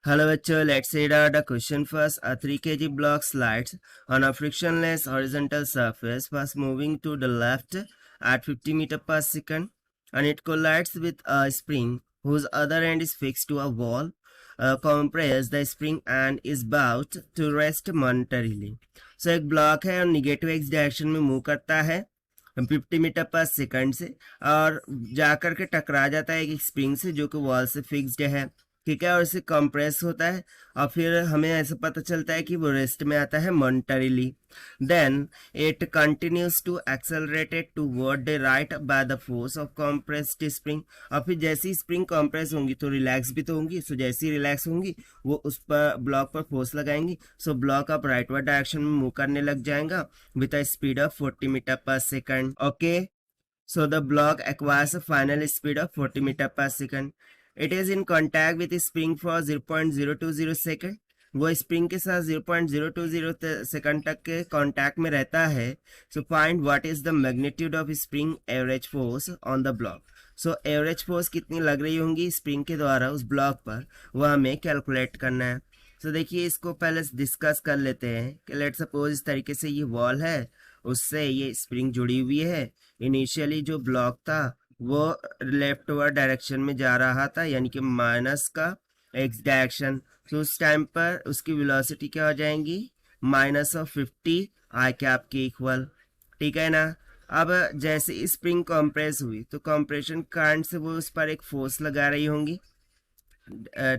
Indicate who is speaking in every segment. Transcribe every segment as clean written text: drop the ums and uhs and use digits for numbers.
Speaker 1: Hello bachcho, let's read out the question first. A 3 kg block slides on a frictionless horizontal surface fast moving to the left at 50 meter per second, and it collides with a spring whose other end is fixed to a wall. Compress the spring and is about to rest momentarily. So एक block है और negative x direction में move करता है 50 metre per second से और जाकर के टकरा जाता है एक स्प्रिंग से जो कि वॉल से फिक्स्ड है, ठीक है, और इसे कंप्रेस होता है और फिर हमें ऐसा पता चलता है कि वो रेस्ट में आता है momentarily. Then it continues to accelerated toward the right by the force of compressed spring. और फिर जैसे ही स्प्रिंग कंप्रेस होंगी तो रिलैक्स भी तो होंगी. सो जैसे ही रिलैक्स होंगी वो उस पर ब्लॉक पर फोर्स लगाएंगी. सो ब्लॉक अब राइटवर्ड डायरेक्शन में मूव करने लग जाएगा with a speed of 40 meter per second. Okay, so the block acquires a final speed of 40 meter per second. It is in contact with the spring for 0.020 second. वो spring के साथ 0.020 second तक के contact में रहता है. So find what is the magnitude of spring average force on the block. So average force कितनी लग रही होंगी स्प्रिंग के द्वारा उस ब्लॉक पर, वह हमें कैलकुलेट करना है. तो देखिए इसको पहले डिस्कस कर लेते हैं कि लेट सपोज इस तरीके से ये वॉल है, उससे ये स्प्रिंग जुड़ी हुई है. इनिशियली जो ब्लॉक था वो लेफ्टवर्ड डायरेक्शन में जा रहा था, यानी कि माइनस का एक्स डायरेक्शन. तो उस टाइम पर उसकी वेलोसिटी क्या हो जाएंगी, माइनस ऑफ 50 आई कैप के इक्वल, ठीक है ना. अब जैसे स्प्रिंग कंप्रेस हुई तो कंप्रेशन करंट से वो उस पर एक फोर्स लगा रही होंगी,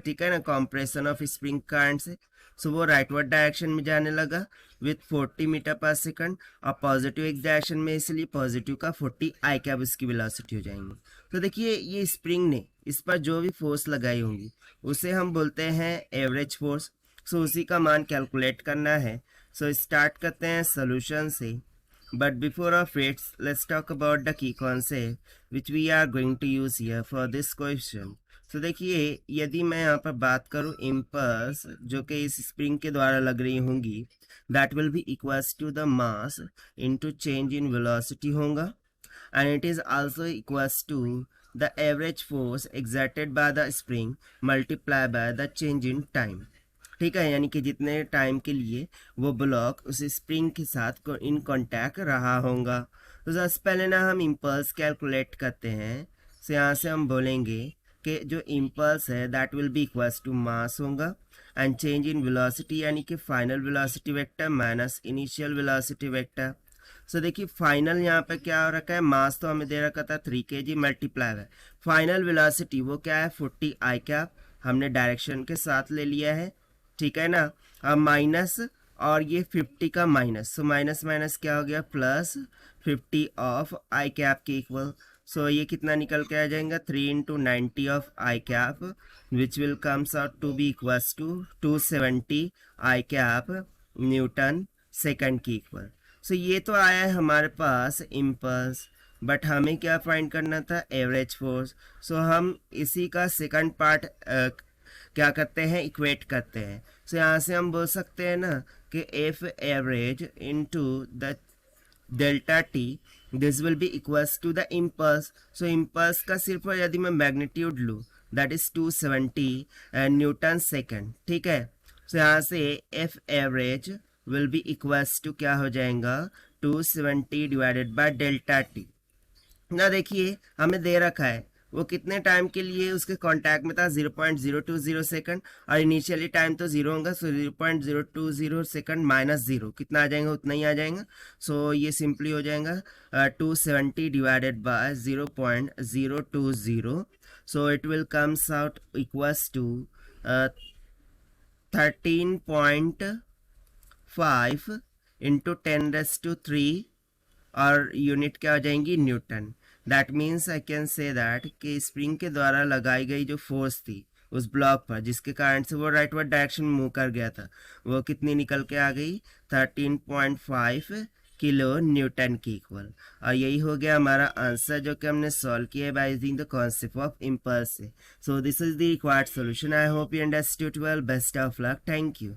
Speaker 1: ठीक है ना, कंप्रेशन ऑफ स्प्रिंग करंट से. सो वो राइटवर्ड डायरेक्शन में जाने लगा विथ 40 मीटर पर सेकंड और पॉजिटिव एक्स डायरेक्शन में, इसलिए पॉजिटिव का 40 आई कैप उसकी वेलोसिटी हो जाएंगी. तो देखिए ये स्प्रिंग ने इस पर जो भी फोर्स लगाई होंगी उसे हम बोलते हैं एवरेज फोर्स. सो उसी का मान कैलकुलेट करना है. सो स्टार्ट करते हैं सोल्यूशन से. But before of it, let's talk about the key concept which we are going to use here for this question. तो देखिए यदि मैं यहाँ पर बात करूँ इम्पल्स जो कि इस स्प्रिंग के द्वारा लग रही होंगी, that will be equals to the mass into change in velocity होगा, and it is also equals to the average force exerted by the spring multiply by the change in time, ठीक है, यानी कि जितने टाइम के लिए वो block उस स्प्रिंग के साथ इन कांटेक्ट रहा होगा. तो सबसे पहले ना हम इम्पल्स कैलकुलेट करते हैं. तो यहाँ से हम बोलेंगे कि जो इम्पल्स है that will be equals to mass होगा एंड चेंज इन वेलोसिटी, यानी कि final velocity vector minus initial velocity vector. So देखिए फाइनल यहाँ पे क्या हो रखा है, मास तो हमें दे रखा था 3 kg मल्टीप्लाई है, फाइनल वेलोसिटी वो क्या है 40 आई कैप, हमने डायरेक्शन के साथ ले लिया है, ठीक है ना. अब माइनस और ये 50 का माइनस, सो माइनस माइनस क्या हो गया प्लस 50 ऑफ आई कैप के इक्वल. सो ये कितना निकल के आ जाएगा 3 into 90 of I cap which will comes out to be equals to 270 I cap newton second की इक्वल. सो ये तो आया है हमारे पास इम्पल्स, बट हमें क्या फाइंड करना था एवरेज फोर्स. सो हम इसी का सेकंड पार्ट क्या करते हैं इक्वेट करते हैं. सो यहाँ से हम बोल सकते हैं ना कि F average into the delta T this will be equals to the impulse. So impulse का सिर्फ यदि मैं मैग्नीट्यूड लूँ दैट इज 270 न्यूटन सेकंड, ठीक है. सो यहाँ से F average will be equals to क्या हो जाएगा 270 डिवाइडेड बाय डेल्टा टी. ना देखिए हमें दे रखा है वो कितने टाइम के लिए उसके कांटेक्ट में था 0.020 सेकंड और इनिशियली टाइम तो जीरो होगा. सो 0.020 सेकंड माइनस जीरो कितना आ जाएगा, उतना ही आ जाएगा. सो ये सिंपली हो जाएगा 270 divided by 0.020. So it will comes out equals to 13.5 into 10⁻³ और यूनिट क्या हो जाएंगी newton. That means I can say that कि स्प्रिंग के द्वारा लगाई गई जो फोर्स थी उस ब्लॉक पर जिसके कारण से वो राइटवर्ड डायरेक्शन में मूव कर गया था, वो कितनी निकल के आ गई 13.5 किलो न्यूटन की इक्वल. और यही हो गया हमारा आंसर जो कि हमने सॉल्व किया है by using the concept of impulse से. So this is the required solution. I hope you understood well. Best of luck. Thank you.